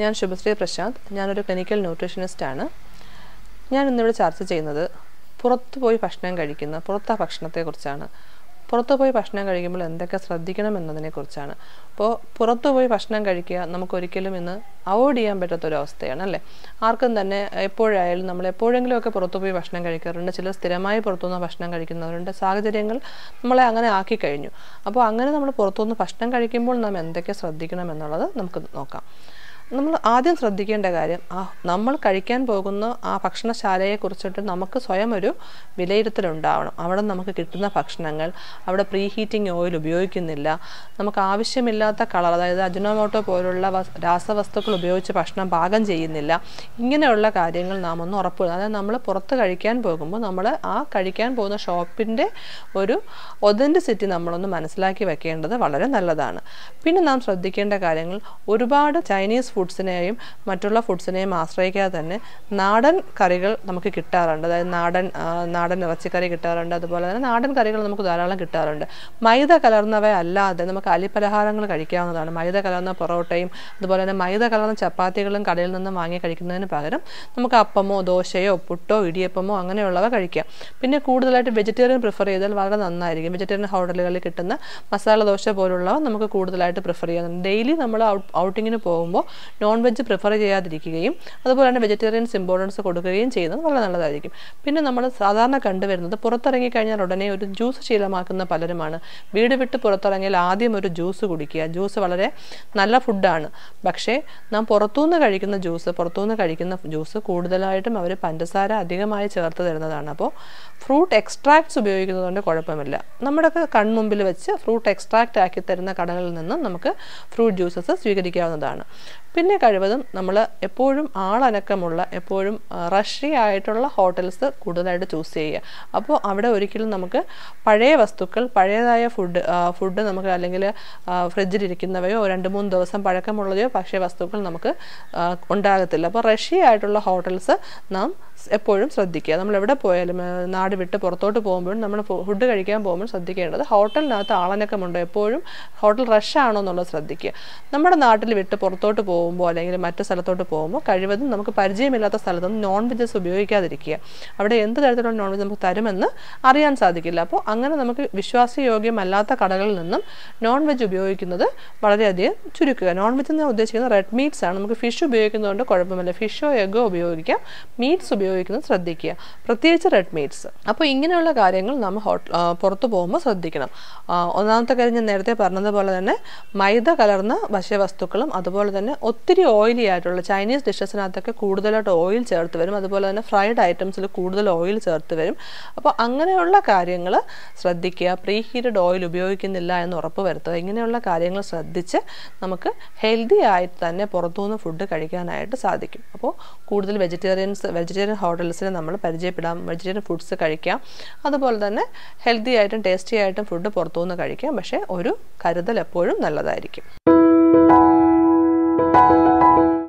ഞാൻ ശുഭശ്രീ പ്രശാന്ത്. ഞാനൊരു ക്ലിനിക്കൽ ന്യൂട്രീഷനിസ്റ്റാണ്. ഞാൻ ഇന്നിവിടെ ചർച്ച ചെയ്യുന്നത് പുറത്തു പോയി ഭക്ഷണം കഴിക്കുന്ന ഭക്ഷണത്തെക്കുറിച്ചാണ്. പുറത്തു പോയി ഭക്ഷണം കഴിക്കുമ്പോൾ എന്തൊക്കെ ശ്രദ്ധിക്കണം എന്നതിനെക്കുറിച്ചാണ്. അപ്പോൾ പുറത്തു പോയി ഭക്ഷണം കഴിക്കുക നമുക്കൊരിക്കലും ഇന്ന് അവോയ്ഡ് ചെയ്യാൻ പറ്റാത്തൊരവസ്ഥയാണ് അല്ലേ. ആർക്കും തന്നെ എപ്പോഴായാലും നമ്മൾ എപ്പോഴെങ്കിലുമൊക്കെ പുറത്തു പോയി ഭക്ഷണം കഴിക്കാറുണ്ട്. ചിലർ സ്ഥിരമായി പുറത്തുനിന്ന് ഭക്ഷണം കഴിക്കുന്നവരുണ്ട്. സാഹചര്യങ്ങൾ നമ്മളെ അങ്ങനെ ആക്കി കഴിഞ്ഞു. അപ്പോൾ അങ്ങനെ നമ്മൾ പുറത്തുനിന്ന് ഭക്ഷണം കഴിക്കുമ്പോൾ നാം എന്തൊക്കെ ശ്രദ്ധിക്കണം എന്നുള്ളത് നമുക്ക് നോക്കാം. നമ്മൾ ആദ്യം ശ്രദ്ധിക്കേണ്ട കാര്യം നമ്മൾ കഴിക്കാൻ പോകുന്ന ആ ഭക്ഷണശാലയെക്കുറിച്ചിട്ട് നമുക്ക് സ്വയം ഒരു വിലയിരുത്തലുണ്ടാവണം. അവിടെ നമുക്ക് കിട്ടുന്ന ഭക്ഷണങ്ങൾ അവിടെ പ്രീ ഹീറ്റിംഗ് ഓയിൽ ഉപയോഗിക്കുന്നില്ല, നമുക്ക് ആവശ്യമില്ലാത്ത കളർ, അതായത് അജിനോമോട്ടോ പോലുള്ള രാസവസ്തുക്കൾ ഉപയോഗിച്ച് ഭക്ഷണം പാകം ചെയ്യുന്നില്ല. ഇങ്ങനെയുള്ള കാര്യങ്ങൾ നാം ഒന്ന് ഉറപ്പുവരുത്തുക. അതായത് നമ്മൾ പുറത്ത് കഴിക്കാൻ പോകുമ്പോൾ നമ്മൾ ആ കഴിക്കാൻ പോകുന്ന ഷോപ്പിൻ്റെ ഒരു ഒതൻറ്റിസിറ്റി നമ്മളൊന്ന് മനസ്സിലാക്കി വെക്കേണ്ടത് വളരെ നല്ലതാണ്. പിന്നെ നാം ശ്രദ്ധിക്കേണ്ട കാര്യങ്ങൾ, ഒരുപാട് ചൈനീസ് ഫുഡ്സിനെയും മറ്റുള്ള ഫുഡ്സിനെയും ആശ്രയിക്കാതെ തന്നെ നാടൻ കറികൾ നമുക്ക് കിട്ടാറുണ്ട്. അതായത് നാടൻ ഇറച്ചിക്കറി കിട്ടാറുണ്ട്. അതുപോലെ തന്നെ നാടൻ കറികൾ നമുക്ക് ധാരാളം കിട്ടാറുണ്ട്. മൈദ കലർന്നവയല്ലാതെ നമുക്ക് അരിപ്പലഹാരങ്ങൾ കഴിക്കാവുന്നതാണ്. മൈദ കലർന്ന പൊറോട്ടയും അതുപോലെ തന്നെ മൈദ കലർന്ന ചപ്പാത്തികളും കടയിൽ നിന്നും വാങ്ങി കഴിക്കുന്നതിന് പകരം നമുക്ക് അപ്പമോ ദോശയോ പുട്ടോ ഇടിയപ്പമോ അങ്ങനെയുള്ളവ കഴിക്കാം. പിന്നെ കൂടുതലായിട്ട് വെജിറ്റേറിയൻ പ്രിഫർ ചെയ്താൽ വളരെ നന്നായിരിക്കും. വെജിറ്റേറിയൻ ഹോട്ടലുകളിൽ കിട്ടുന്ന മസാല ദോശ പോലുള്ളവ നമുക്ക് കൂടുതലായിട്ട് പ്രിഫർ ചെയ്യാം. ഡെയിലി നമ്മൾ ഔട്ടിങ്ങിന് പോകുമ്പോൾ നോൺ വെജ് പ്രിഫർ ചെയ്യാതിരിക്കുകയും അതുപോലെ തന്നെ വെജിറ്റേറിയൻസ് ഇമ്പോർട്ടൻസ് കൊടുക്കുകയും ചെയ്യുന്നത് വളരെ നല്ലതായിരിക്കും. പിന്നെ നമ്മൾ സാധാരണ കണ്ടുവരുന്നത് പുറത്തിറങ്ങി കഴിഞ്ഞാൽ ഉടനെ ഒരു ജ്യൂസ് ശീലമാക്കുന്ന പലരുമാണ്. വീട് വിട്ട് പുറത്തിറങ്ങിയാൽ ആദ്യം ഒരു ജ്യൂസ് കുടിക്കുക. ജ്യൂസ് വളരെ നല്ല ഫുഡാണ്. പക്ഷേ നാം പുറത്തുനിന്ന് കഴിക്കുന്ന ജ്യൂസ് കൂടുതലായിട്ടും അവർ പഞ്ചസാര അധികമായി ചേർത്ത് തരുന്നതാണ്. അപ്പോൾ ഫ്രൂട്ട് എക്സ്ട്രാക്ട്സ് ഉപയോഗിക്കുന്നതുകൊണ്ട് കുഴപ്പമില്ല. നമ്മുടെയൊക്കെ കൺമുമ്പിൽ വെച്ച് ഫ്രൂട്ട് എക്സ്ട്രാക്റ്റ് ആക്കി തരുന്ന കടകളിൽ നിന്നും നമുക്ക് ഫ്രൂട്ട് ജ്യൂസസ് സ്വീകരിക്കാവുന്നതാണ്. പിന്നെ കഴിവതും നമ്മൾ എപ്പോഴും ആളനക്കമുള്ള എപ്പോഴും റഷി ആയിട്ടുള്ള ഹോട്ടൽസ് കൂടുതലായിട്ട് ചൂസ് ചെയ്യുക. അപ്പോൾ അവിടെ ഒരിക്കലും നമുക്ക് പഴയ വസ്തുക്കൾ, പഴയതായ ഫുഡ് നമുക്ക് അല്ലെങ്കിൽ ഫ്രിഡ്ജിലിരിക്കുന്നവയോ 2-3 ദിവസം പഴക്കമുള്ളതയോ ഭക്ഷ്യ വസ്തുക്കൾ നമുക്ക് ഉണ്ടാകത്തില്ല. അപ്പോൾ റഷി ആയിട്ടുള്ള ഹോട്ടൽസ് നാം എപ്പോഴും ശ്രദ്ധിക്കുക. നമ്മൾ എവിടെ പോയാലും നാട് വിട്ട് പുറത്തോട്ട് പോകുമ്പോഴും നമ്മൾ ഫുഡ് കഴിക്കാൻ പോകുമ്പോൾ ശ്രദ്ധിക്കേണ്ടത് ഹോട്ടലിനകത്ത് ആളനക്കമുണ്ടോ, എപ്പോഴും ഹോട്ടൽ റഷ് ആണോ എന്നുള്ളത് ശ്രദ്ധിക്കുക. നമ്മുടെ നാട്ടിൽ വിട്ട് പുറത്തോട്ട് പോകുമ്പോൾ അല്ലെങ്കിൽ മറ്റു സ്ഥലത്തോട്ട് പോകുമ്പോൾ കഴിവതും നമുക്ക് പരിചയമില്ലാത്ത സ്ഥലത്തൊന്നും നോൺ വെജസ് ഉപയോഗിക്കാതിരിക്കുക. അവിടെ എന്ത് തരത്തിലുള്ള നോൺ വെജ് നമുക്ക് തരുമെന്ന് അറിയാൻ സാധിക്കില്ല. അപ്പോൾ അങ്ങനെ നമുക്ക് വിശ്വാസയോഗ്യമല്ലാത്ത കടകളിൽ നിന്നും നോൺ വെജ് ഉപയോഗിക്കുന്നത് വളരെയധികം ചുരുക്കുക. നോൺ വെജ് എന്ന് ഉദ്ദേശിക്കുന്നത് റെഡ് മീറ്റ്സ് ആണ്. നമുക്ക് ഫിഷ് ഉപയോഗിക്കുന്നതുകൊണ്ട് കുഴപ്പമില്ല. ഫിഷോ എഗ്ഗോ ഉപയോഗിക്കാം. മീറ്റ്സ് ഉപയോഗിക്കുന്നത് ശ്രദ്ധിക്കുക, പ്രത്യേകിച്ച് റെഡ് മീറ്റ്സ്. അപ്പോൾ ഇങ്ങനെയുള്ള കാര്യങ്ങൾ നമ്മൾ പുറത്തു പോകുമ്പോൾ ശ്രദ്ധിക്കണം. ഒന്നാമത്തെ കാര്യം ഞാൻ നേരത്തെ പറഞ്ഞതുപോലെ തന്നെ മൈദ കലർന്ന ഭക്ഷ്യവസ്തുക്കളും അതുപോലെ തന്നെ ഒത്തിരി ഓയിലി ആയിട്ടുള്ള ചൈനീസ് ഡിഷസിനകത്തൊക്കെ കൂടുതലായിട്ട് ഓയിൽ ചേർത്ത് വരും. അതുപോലെ തന്നെ ഫ്രൈഡ് ഐറ്റംസിൽ കൂടുതൽ ഓയിൽ ചേർത്ത് വരും. അപ്പോൾ അങ്ങനെയുള്ള കാര്യങ്ങൾ ശ്രദ്ധിക്കുക. പ്രീ ഹീറ്റഡ് ഓയിൽ ഉപയോഗിക്കുന്നില്ല എന്ന് ഉറപ്പ് വരുത്തുക. ഇങ്ങനെയുള്ള കാര്യങ്ങൾ ശ്രദ്ധിച്ച് നമുക്ക് ഹെൽത്തി ആയിട്ട് തന്നെ പുറത്തുനിന്ന് ഫുഡ് കഴിക്കാനായിട്ട് സാധിക്കും. അപ്പോൾ കൂടുതൽ വെജിറ്റേറിയൻ ഹോട്ടൽസിനെ നമ്മൾ പരിചയപ്പെടാം. വെജിറ്റേറിയൻ ഫുഡ്സ് കഴിക്കാം. അതുപോലെ തന്നെ ഹെൽത്തി ആയിട്ടും ടേസ്റ്റി ആയിട്ടും ഫുഡ് പുറത്തുനിന്ന് കഴിക്കാം. പക്ഷേ ഒരു കരുതൽ എപ്പോഴും നല്ലതായിരിക്കും.